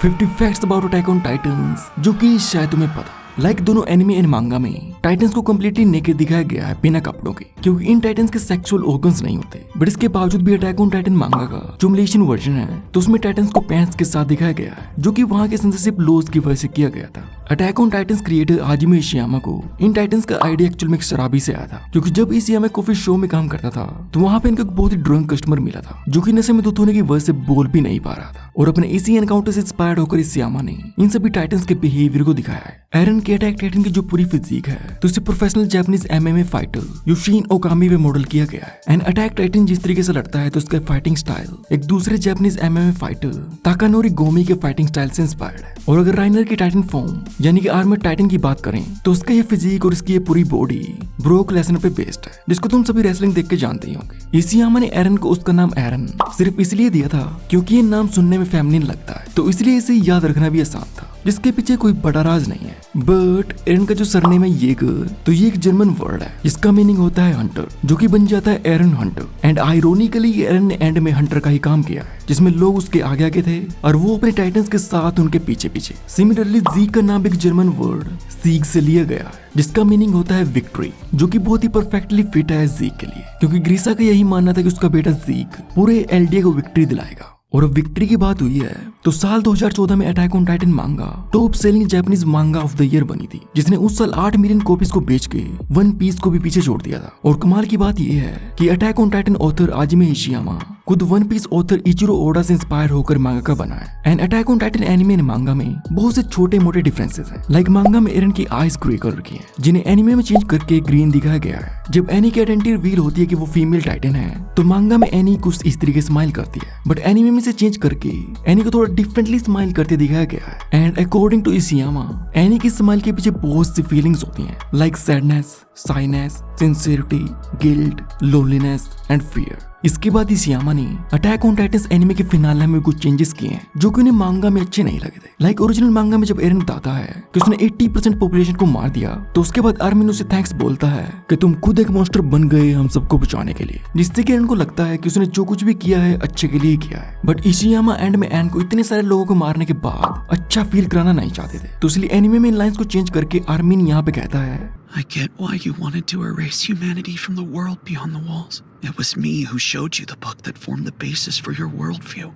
50 facts about attack on Titans, जो कि शायद तुम्हें पता। दोनों एनिमे एंड मांगा में टाइटंस को कम्प्लीटली नेकेड दिखाया गया है बिना कपड़ों के, क्योंकि इन टाइटंस के सेक्सुअल ऑर्गन्स नहीं होते। बट इसके बावजूद भी अटैक ऑन टाइटन मांगा का जो मलेशियन वर्जन है, तो उसमें टाइटंस को पैंट्स के साथ दिखाया गया है, जो कि वहाँ के सेंसरशिप लॉज की वजह से किया गया था। Attack on titans creator Hajime Isayama को इन टाइटंस का आइडिया एक्चुअल में एक शराबी से आया था, क्योंकि जब इशियामा कॉफी शो में काम करता था तो वहाँ पे इनको बहुत ही ड्रंक कस्टमर मिला था, जो कि नशे में धुत होने की वजह से बोल भी नहीं पा रहा था। और अपने इसी एनकाउंटर से इंस्पायर्ड होकर इशियामा ने इन सभी टाइटंस के बिहेवियर को दिखाया है। एरन के अटैक टाइटन की जो पूरी फिजिक है, तो इसे प्रोफेशनल जापानीज एमएमए फाइटर युशिन ओकामी में मॉडल किया गया है। एंड अटैक टाइटन जिस तरीके से लड़ता है, तो उसका फाइटिंग स्टाइल एक दूसरे जापानीज एमएमए फाइटर ताकानोरी गोमी के फाइटिंग स्टाइल से इंस्पायर्ड है। और अगर राइनर की टाइटन फॉर्म यानी कि आर्मर टाइटन की बात करें, तो उसका ये फिजिक और इसकी ये पूरी बॉडी ब्रोक लेसनर पे बेस्ड है, जिसको तुम सभी रेसलिंग देख के जानते ही होंगे। इशियामा ने एरन को उसका नाम एरन सिर्फ इसलिए दिया था क्योंकि ये नाम सुनने में फेमिनिन लगता है, तो इसलिए इसे याद रखना भी आसान था, जिसके पीछे कोई बड़ा राज नहीं है। बट एरन का जो सरनेम है येगर, तो ये एक जर्मन वर्ड है जिसका मीनिंग होता है हंटर, जो कि बन जाता है एरन हंटर। एंड आयरोनिकली एरन ने एंड में हंटर का ही काम किया है, जिसमें लोग उसके आगे आगे थे और वो अपने टाइटंस के साथ उनके पीछे पीछे। सिमिलरली जीक का नाम एक जर्मन वर्ड सीग से लिया गया है, जिसका मीनिंग होता है विक्ट्री, जो कि बहुत ही परफेक्टली फिट है जीक के लिए, क्योंकि ग्रीसा का यही मानना था कि उसका बेटा जीक पूरे एलडीए को विक्ट्री दिलाएगा। और अब विक्ट्री की बात हुई है, तो साल 2014 में अटैक ऑन टाइटन मांगा टॉप सेलिंग जापानीज मांगा ऑफ द ईयर बनी थी, जिसने उस साल 8 मिलियन कॉपीज को बेच के वन पीस को भी पीछे छोड़ दिया था। और कमाल की बात यह है कि attack on titan author Hajime Isayama खुद one piece author Eiichiro Oda से इंस्पायर होकर मांगा का बना है। And attack on titan anime and manga में बहुत से छोटे मोटे डिफरेंसेस हैं। लाइक मांगा में एरन की आईज ग्रे कलर की है, जिन्हें एनिमे में चेंज करके ग्रीन दिखाया गया है। जब एनी की आइडेंटिटी रिवील होती है कि वो फीमेल टाइटन है, तो मांगा में एनी कुछ इस तरीके स्माइल करती है, बट एनिमे में से चेंज करके एनी को थोड़ा डिफरेंटली स्माइल करते दिखाया गया है। And according to Isayama, Annie की स्माइल के पीछे बहुत सी फीलिंग्स होती हैं, like sadness, shyness, sincerity, guilt, loneliness and fear. इसके बाद इशियामा ने अटैक ऑन टाइटंस एनिमे के फिनाले में कुछ चेंजेस किए हैं, जो कि उन्हें मांगा में अच्छे नहीं लगे थे। लाइक ओरिजिनल मांगा में जब एरन बताता है कि उसने 80% पॉपुलेशन को मार दिया, तो उसके बाद आर्मिन उसे थैंक्स बोलता है कि तुम खुद एक मॉन्स्टर बन गए हम सबको बचाने के लिए, जिससे कि एरन को लगता है कि उसने जो कुछ भी किया है अच्छे के लिए किया है। बट इशियामा एंड में एरन को इतने सारे लोगों को मारने के बाद अच्छा फील कराना नहीं चाहते थे, तो इसलिए एनिमे में इन लाइंस को चेंज करके आर्मिन यहाँ पे कहता है, I get why you wanted to erase humanity from the world beyond the walls. It was me who showed you the book that formed the basis for your worldview.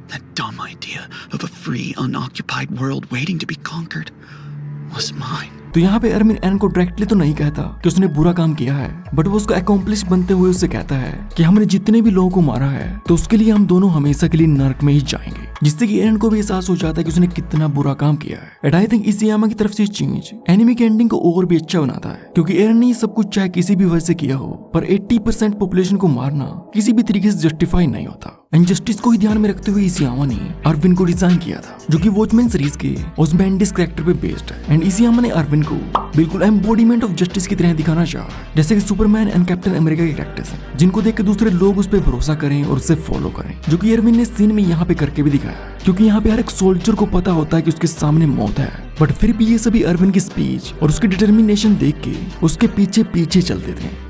That dumb idea of a free, unoccupied world waiting to be conquered was mine. तो यहाँ पे अरमिन एरन को directly तो नहीं कहता कि उसने बुरा काम किया है, बट वो उसका अकॉम्प्लिश बनते हुए उससे कहता है कि हमने जितने भी लोगों को मारा है, तो उसके लिए हम दोनों हमेशा के लिए नर्क में ही जाएंगे, जिससे कि एरन को भी एहसास हो जाता है कि उसने कितना बुरा काम किया है। एंड आई थिंक इशियामा की तरफ से चेंज एनिमे की एंडिंग को और भी अच्छा बनाता है, क्योंकि एरन ने सब कुछ चाहे किसी भी वजह से किया हो, पर 80% पॉपुलेशन को मारना किसी भी तरीके से जस्टिफाई नहीं होता। इनजस्टिस को ही ध्यान में रखते हुए इशियामा ने अरविन को डिजाइन किया था, जो कि वॉचमैन सीरीज के ओसबेंडिस कैरेक्टर पे बेस्ड है। एंड इशियामा ने अरविन को बिल्कुल एम्बॉडीमेंट ऑफ जस्टिस की तरह दिखाना चाहा, जैसे कि सुपरमैन एंड कैप्टन अमेरिका के कैरेक्टर्स हैं, जिनको देख के दूसरे लोग उस पर भरोसा करें और उसे फॉलो करें, जो कि अरविन ने सीन में यहाँ पे करके भी दिखाया। क्योंकि यहाँ पे हर एक सोल्जर को पता होता है कि उसके सामने मौत है, बट फिर भी ये सभी अरविन की स्पीच और उसकी डिटर्मिनेशन देख के उसके पीछे पीछे चलते थे।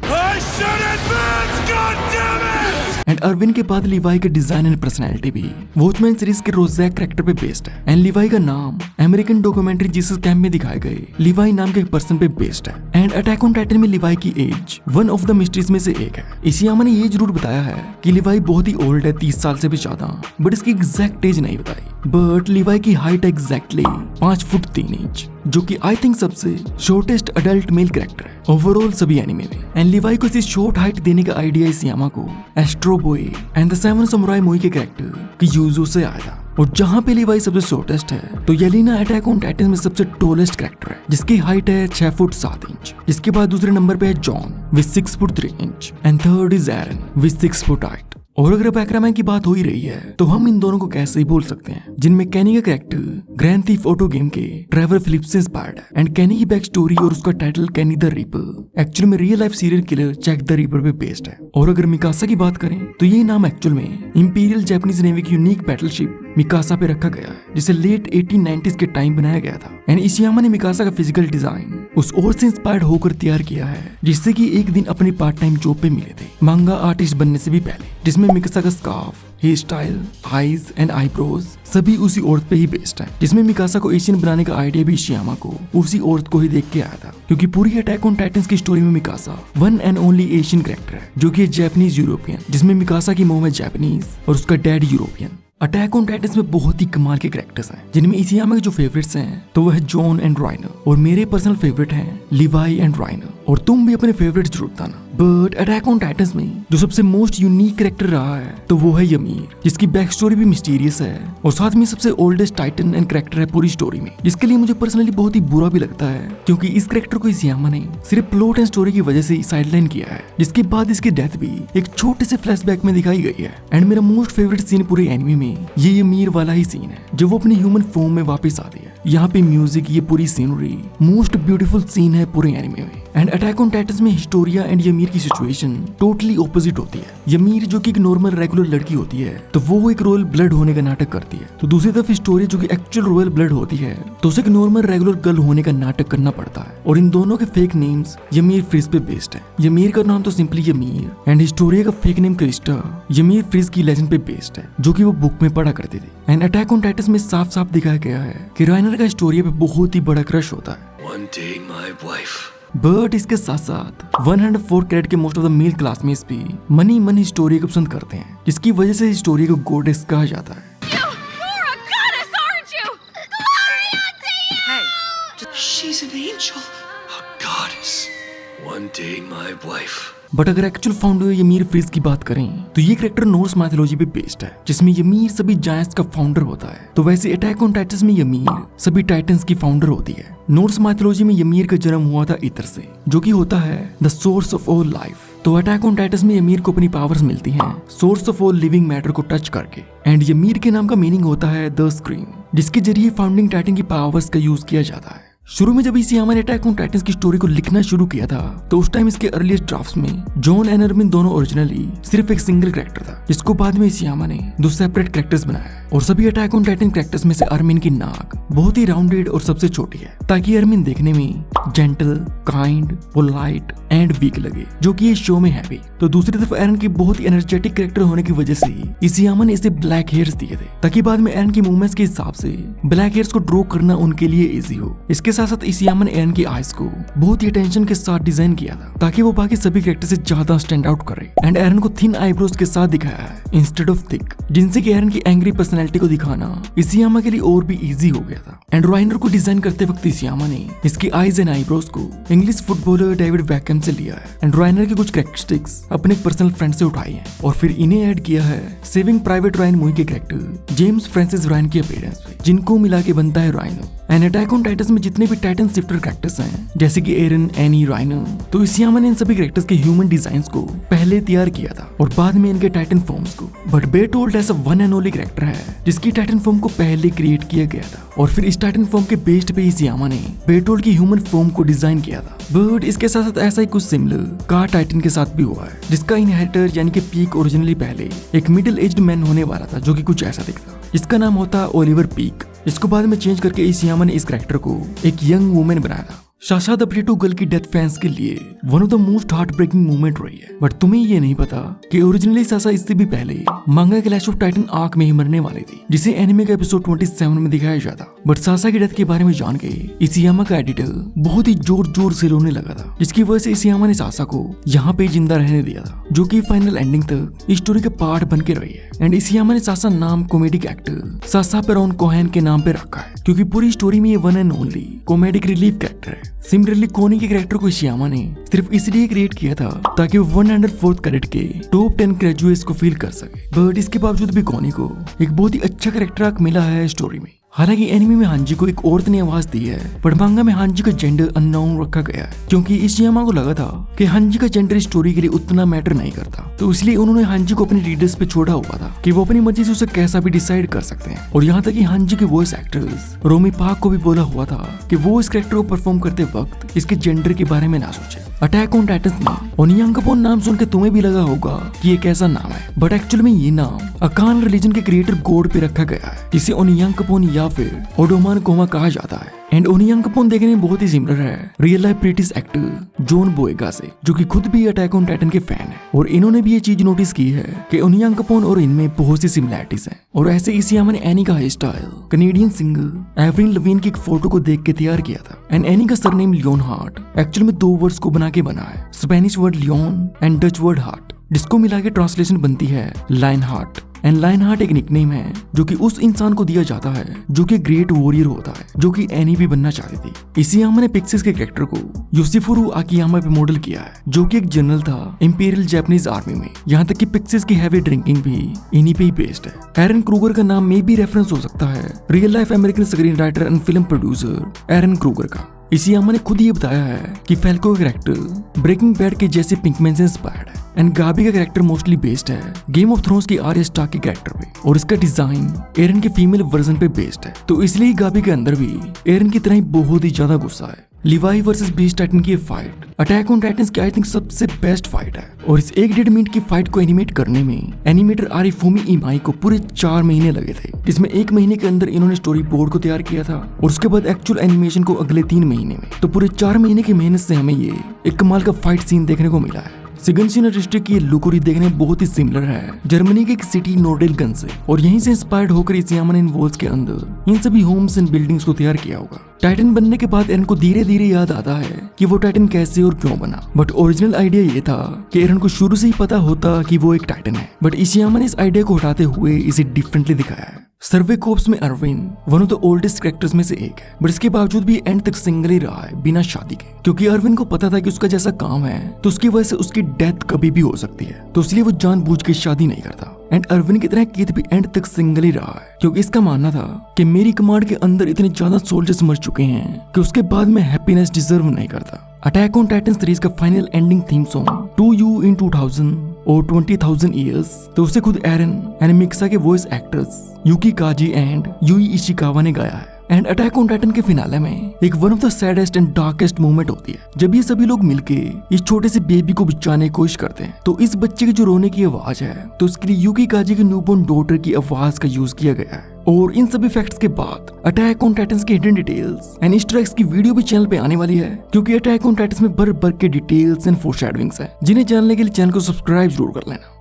एंड अरविन के बाद लिवाई के डिजाइन एंड पर्सनैलिटी भी वॉचमैन सीरीज के रोजैक कैरेक्टर पे बेस्ड है। एंड लिवाई का नाम अमेरिकन डॉक्यूमेंट्री जीसस कैंप में दिखाए गए लिवाई नाम के एक पर्सन पे बेस्ड है। एंड अटैक ऑन टाइटन में लिवाई की age one of the mysteries में से एक है। इशियामा ने ये जरूर बताया है कि लिवाई बहुत ही ओल्ड है, 30 साल से भी ज्यादा, बट इसकी एग्जैक्ट एज नहीं बताई। बट लिवाई की हाइट एग्जैक्टली 5 फुट 3 इंच, जो कि आई थिंक सबसे शॉर्टेस्ट अडल्ट मेल कैरेक्टर है ओवरऑल सभी एनिमे में। एंड लिवाई को इसी शॉर्ट हाइट देने का आइडिया इशियामा को astro boy and the seven samurai movie के कैरेक्टर की यूजो से आया था। और जहाँ पे लिवाई सबसे शॉर्टेस्ट है, तो येलिना अटैक ऑन टाइटन में सबसे टॉलेस्ट कैरेक्टर है, जिसकी हाइट है 6 फुट 7 इंच। इसके बाद दूसरे नंबर पे है John with 6 foot 3 inch and third is Eren with 6 foot 8। और अगर बैकग्राउंड की बात हो ही रही है, तो हम इन दोनों को कैसे ही बोल सकते हैं, जिनमें कैनी का character grand theft auto game के ट्रेवर फिलिप्स से इंस्पायर्ड है। एंड कैनी की बैक स्टोरी और उसका title Kenny the Ripper actual में real life serial killer Jack the Ripper पे बेस्ड है। और अगर मिकासा की बात करें, तो ये नाम एक्चुअल में इंपीरियल जापानीज नेवी की यूनिक बैटलशिप मिकासा पे रखा गया है, जिसे लेट 1890s के टाइम बनाया गया था। एंड इशियामा ने मिकासा का फिजिकल डिजाइन उस ओर से इंस्पायर्ड होकर तैयार किया है जिससे कि एक दिन अपने पार्ट टाइम जॉब पे मिले थे मांगा आर्टिस्ट बनने से भी पहले, जिसमें मिकासा का scarf, hair style, eyes and eyebrows सभी उसी औरत पे ही बेस्ड है, जिसमें मिकासा को एशियन बनाने का आइडिया भी इशियामा को उसी औरत को ही देख के आया था। क्योंकि पूरी अटैक ऑन टाइटंस की स्टोरी में Mikasa one and only Asian character है, जो कि जापानीज यूरोपियन, जिसमें मिकासा की मॉम है जापानीज और उसका dad European. Attack on Titans में बहुत ही कमाल के कैरेक्टर्स हैं, जिनमें इशियामा के जो फेवरेट्स हैं तो वह है जॉन एंड राइनर, और मेरे पर्सनल फेवरेट हैं लिवाई एंड राइनर, और तुम भी अपने फेवरेट जरूर बताना। बट अटैक ऑन टाइटंस में जो सबसे मोस्ट यूनिक कैरेक्टर रहा है तो वो है ymir, जिसकी बैक स्टोरी भी मिस्टीरियस है और साथ में सबसे ओल्डेस्ट टाइटन एंड कैरेक्टर है पूरी स्टोरी में, जिसके लिए मुझे पर्सनली बहुत ही बुरा भी लगता है क्योंकि इस कैरेक्टर को इशियामा ने सिर्फ प्लॉट एंड स्टोरी की वजह से साइडलाइन किया है, जिसके बाद इसकी डेथ भी एक छोटे से फ्लैशबैक में दिखाई गई है। एंड मेरा मोस्ट फेवरेट सीन पूरे एनिमे में ये ymir वाला ही सीन है जब वो अपनी ह्यूमन फॉर्म में वापस आती है। यहाँ पे म्यूजिक, ये पूरी सीनरी मोस्ट ब्यूटीफुल सीन है पूरे एनिमे में। एंड अटैक ऑन टाइटंस में हिस्टोरिया एंड ymir की सिचुएशन टोटली ऑपोजिट होती है। ymir जो कि एक नॉर्मल रेगुलर लड़की होती है तो वो एक रॉयल ब्लड होने का नाटक करती है, तो दूसरी तरफ हिस्टोरिया जो कि एक्चुअल रॉयल ब्लड होती है तो उसे एक नॉर्मल रेगुलर गर्ल होने का नाटक करना पड़ता है। और इन दोनों के फेक नेम्स ymir फ्रिज पे बेस्ड है। ymir का नाम तो सिंपली ymir एंड हिस्टोरिया का fake name Crysta ymir fridge की लेजेंड पे बेस्ड है, जो कि वो बुक में पढ़ा करती थी। एंड अटैक ऑन टाइटंस में साफ साफ दिखाया गया है कि राइनर का हिस्टोरिया पे बहुत ही बड़ा क्रश होता है। One day, my wife. But इसके साथ साथ 104 कैरेट के most of the male classmates भी मनी हिस्टोरिया को पसंद करते हैं, जिसकी वजह से हिस्टोरिया को गॉडेस कहा जाता है। You're a goddess, aren't you? Gloria to you! Hey, She's an angel. A goddess. One day, my wife. But अगर एक्चुअल फाउंडर ymir फ्रिज की बात करें तो ये कैरेक्टर नॉर्स माइथोलॉजी पे बेस्ड है, जिसमें ymir सभी जायंट्स का फाउंडर होता है। तो वैसे अटैक ऑन टाइटंस में ymir सभी टाइटंस की फाउंडर होती है। नॉर्स माइथोलॉजी में ymir का जन्म हुआ था ईथर से, जो कि होता है the source of all life. तो अटैक ऑन टाइटंस में ymir को अपनी पावर्स मिलती हैं source of all living matter को टच करके। एंड ymir के नाम का मीनिंग होता है द स्क्रीम, जिसके जरिए फाउंडिंग टाइटन की पावर्स का यूज किया जाता है। शुरू में जब इशियामा ने अटैक ऑन टाइटंस की स्टोरी को लिखना शुरू किया था तो उस टाइम इसके अर्लीस्ट ड्राफ्ट्स में जॉन एंड अरमिन दोनों ओरिजिनली सिर्फ एक सिंगल कैरेक्टर था, जिसको बाद में इशियामा ने दो सेपरेट कैरेक्टर्स बनाया। और सभी अटैक ऑन टाइटन कैरेक्टर्स में से अरमिन की नाक बहुत ही राउंडेड और सबसे छोटी है, ताकि अरमिन देखने में gentle, kind, polite and weak लगे, जो कि इस शो में है भी। तो दूसरी तरफ एरन की बहुत ही एनर्जेटिक कैरेक्टर होने की वजह से इशियामा ने इसे ब्लैक हेयर्स दिए थे, ताकि बाद में एरन की मूवमेंट्स के हिसाब से ब्लैक हेयर्स को ड्रॉ करना उनके लिए इजी हो। इसके साथ साथ इशियामा ने एरन की आईज को बहुत ही अटेंशन के साथ डिजाइन किया था, ताकि वो बाकी सभी कैरेक्टर से ज्यादा स्टैंड आउट करे। एंड एरन को थिन आईब्रोज के साथ दिखाया है इंस्टेड ऑफ थिक, जिनसे कि एरन की एंग्री पर्सनैलिटी को दिखाना इशियामा के लिए और भी इजी हो गया था। एंड राइनर को डिजाइन करते वक्त इशियामा ने इसकी आईज एंड आईब्रोज को इंग्लिश फुटबॉलर डेविड बैकहम से लिया है। एंड राइनर की कुछ कैरेक्टरिस्टिक्स अपने पर्सनल फ्रेंड से उठाई हैं और फिर इन्हें ऐड किया है सेविंग प्राइवेट रायन मूवी के कैरेक्टर जेम्स फ्रांसिस रायन की अपीयरेंस पे, जिनको मिला के बनता है rhino. And attack on Titans में जितने भी टाइटन शिफ्टर कैरेक्टर्स हैं, जैसे कि एरन, एनी, राइनो, तो इशियामा ने इन सभी कैरेक्टर्स के ह्यूमन डिजाइन्स को पहले तैयार किया था और बाद में इनके टाइटन फॉर्म्स को। बट बेटोल्ड ऐसा वन एंड ओनली कैरेक्टर है जिसकी टाइटन फॉर्म को पहले क्रिएट किया गया था, और फिर इस टाइटन फॉर्म के बेस्ड पे इशियामा ने बेटोल्ड की ह्यूमन फॉर्म को डिजाइन किया था। बट इसके साथ साथ ऐसा ही कुछ सिमिलर कार टाइटन के साथ भी हुआ है, जिसका इनहेरिटर यानी कि पीक ओरिजिनली पहले एक मिडिल एज्ड मैन होने वाला था, जो कि कुछ ऐसा दिखता, जिसका नाम होता ओलिवर पीक। इसको बाद में चेंज करके इशियामा ने इस कैरेक्टर को एक यंग वुमेन बनाया था। साशा द प्लेटो गर्ल की डेथ फैंस के लिए one of the most heart breaking movement रही है। बट तुम्हें ये नहीं पता कि ओरिजिनली साशा इससे भी पहले मांगा क्लैश ऑफ टाइटन आर्क में ही मरने वाली थी, जिसे एनिमे का एपिसोड 27 में दिखाया जाता। बट साशा की डेथ के बारे में जान के इशियामा का एडिटर बहुत ही जोर से रोने लगा था, जिसकी वजह से इशियामा ने साशा को यहाँ पे जिंदा रहने दिया था, जो कि फाइनल एंडिंग तक स्टोरी का पार्ट बन के रही है। एंड इशियामा ने साशा नाम comedic actor Sasha Perón Cohen के नाम पे रखा है, क्योंकि पूरी स्टोरी में ये one and only comedic relief character है। सिमिलरली कोनी के कैरेक्टर को इशियामा ने सिर्फ इसलिए क्रिएट किया था ताकि वो 104th कैरेट के टॉप 10 ग्रेजुएट्स को फील कर सके। बट इसके बावजूद भी कोनी को एक बहुत ही अच्छा कैरेक्टर आर्क मिला है स्टोरी में। हालांकि एनिमे में हांजी को एक औरत ने आवाज दी है, पर मांगा में हांजी का जेंडर अननोन रखा गया है, क्योंकि इशियामा को लगा था कि हांजी का जेंडर स्टोरी के लिए उतना मैटर नहीं करता, तो इसलिए उन्होंने हांजी को अपने रीडर्स पे छोड़ा हुआ था कि वो अपनी मर्जी से उसे कैसा भी डिसाइड कर सकते हैं। और यहाँ तक कि हांजी के वॉइस एक्टर्स रोमी पार्क को भी बोला हुआ था कि वो इस कैरेक्टर को परफॉर्म करते वक्त इसके जेंडर के बारे में ना सोचे। अटैक ऑन टाइटंस में ओनियांगापोन नाम सुन के तुम्हें भी लगा होगा कि ये कैसा नाम है, बट एक्चुअल में ये नाम अकान रिलीजन के क्रिएटर गॉड पे रखा गया है। इसे ओनियांगापोन या फिर ओडोमान कोमा कहा जाता है। एंड ओनियांगापोन देखने में बहुत ही सिमिलर है real life British actor John Boyega से, जो कि खुद भी अटैक ऑन टाइटन के फैन है। और इन्होंने भी ये चीज नोटिस की है कि ओनियांगापोन और इनमें बहुत सी सिमिलरिटीज हैं। और ऐसे इशियामा ने एनी का hair style Canadian singer Avril Lavigne की एक फोटो को देख के तैयार किया था। एंड एनी का सरनेम लियोन हार्ट एक्चुअल में 2 वर्ड्स को बना के बना है, Spanish word Leon and Dutch word hart, जिसको मिला के ट्रांसलेशन बनती है lion heart. And lion heart एक निकनेम है जो कि उस इंसान को दिया जाता है जो कि ग्रेट वॉरियर होता है, जो कि एनी भी बनना चाहती थी। इशियामा ने पिक्सिस के कैरेक्टर को योशिफुरु आकियामा पे मॉडल किया है, जो कि एक जनरल था इंपीरियल जापानीज आर्मी में। यहाँ तक कि पिक्सिस की हैवी ड्रिंकिंग भी इन्हीं पे ही बेस्ड है। एरन क्रूगर का नाम में भी रेफरेंस हो सकता है real life American screen writer and film producer Aaron Kruger का। इशियामा ने खुद ये बताया है कि फैल्को का कैरेक्टर ब्रेकिंग बैड के जैसे पिंकमैन से इंस्पायर्ड है। एंड गाबी का कैरेक्टर मोस्टली बेस्ड है गेम ऑफ थ्रोन्स की आर्या स्टार्क के कैरेक्टर पे, और इसका डिजाइन एरन के फीमेल वर्जन पे बेस्ड है। तो इसलिए गाबी के अंदर भी एरन की तरह ही बहुत ही ज्यादा गुस्सा है। लिवाई वर्सेस बीस्ट टाइटन की फाइट अटैक ऑन टाइटंस की आई थिंक सबसे बेस्ट फाइट है। और इस 1.5 मिनट की फाइट को एनिमेट करने में एनिमेटर आरिफुमी इमाई को पूरे 4 महीने लगे थे, जिसमें 1 महीने के अंदर इन्होंने स्टोरी बोर्ड को तैयार किया था और उसके बाद एक्चुअल एनिमेशन को अगले 3 महीने में। तो पूरे 4 महीने की मेहनत से हमें ये एक कमाल का फाइट सीन देखने को मिला है। सिगनशिन डिस्ट्रिक्ट की लुकुरी देखने में बहुत ही सिमिलर है जर्मनी की एक सिटी नोर्डेलगन से, और यहीं से इंस्पायर्ड होकर इशियामा ने इन वॉल्स के अंदर इन सभी होम्स एंड बिल्डिंग्स को तैयार किया होगा। टाइटन बनने के बाद एरन को धीरे धीरे याद आता है कि वो टाइटन कैसे और क्यों बना, बट ओरिजिनल आइडिया ये था कि एरन को शुरू से ही पता होता कि वो एक टाइटन है, बट इशियामा ने इस आइडिया को हटाते हुए इसे डिफरेंटली दिखाया है। सर्वे कोर्प्स में Erwin one of the oldest characters में से एक है, बट इसके बावजूद भी एंड तक सिंगल ही रहा है बिना शादी के, क्योंकि अरविन को पता था कि उसका जैसा काम है तो उसकी वजह से उसकी डेथ कभी भी हो सकती है, तो इसलिए वो जानबूझ के शादी नहीं करता। एंड अरविन की तरह कीथ भी एंड तक सिंगल ही रहा है, क्योंकि इसका मानना था कि मेरी कमांड के अंदर इतने ज्यादा सोल्जर्स मर चुके हैं कि उसके बाद मैं हैप्पीनेस डिजर्व नहीं करता। अटैक ऑन टाइटन सीरीज का final ending theme song to you in 2000 और 20,000 ईयर्स तो उसे खुद एरन एंड मिक्सा के voice actors Yuki Kaji and Yui Ishikawa ने गाया है। एंड अटैक ऑन टाइटन के फिनाले में एक one of the saddest and darkest moment होती है, जब ये सभी लोग मिलके इस छोटे से बेबी को बचाने की कोशिश करते हैं। तो इस बच्चे की जो रोने की आवाज है, तो उसके लिए यूकी काजी की न्यूबॉर्न डॉटर की आवाज का यूज किया गया है। और इन सभी फैक्ट्स के बाद अटैक ऑन टाइटंस के hidden details and Easter eggs की वीडियो भी चैनल पे आने वाली है, क्योंकि अटैक ऑन टाइटंस में भर भर के डिटेल्स एंड फोरशैडोइंग्स हैं, जिन्हें जानने के लिए चैनल को सब्सक्राइब जरूर कर लेना।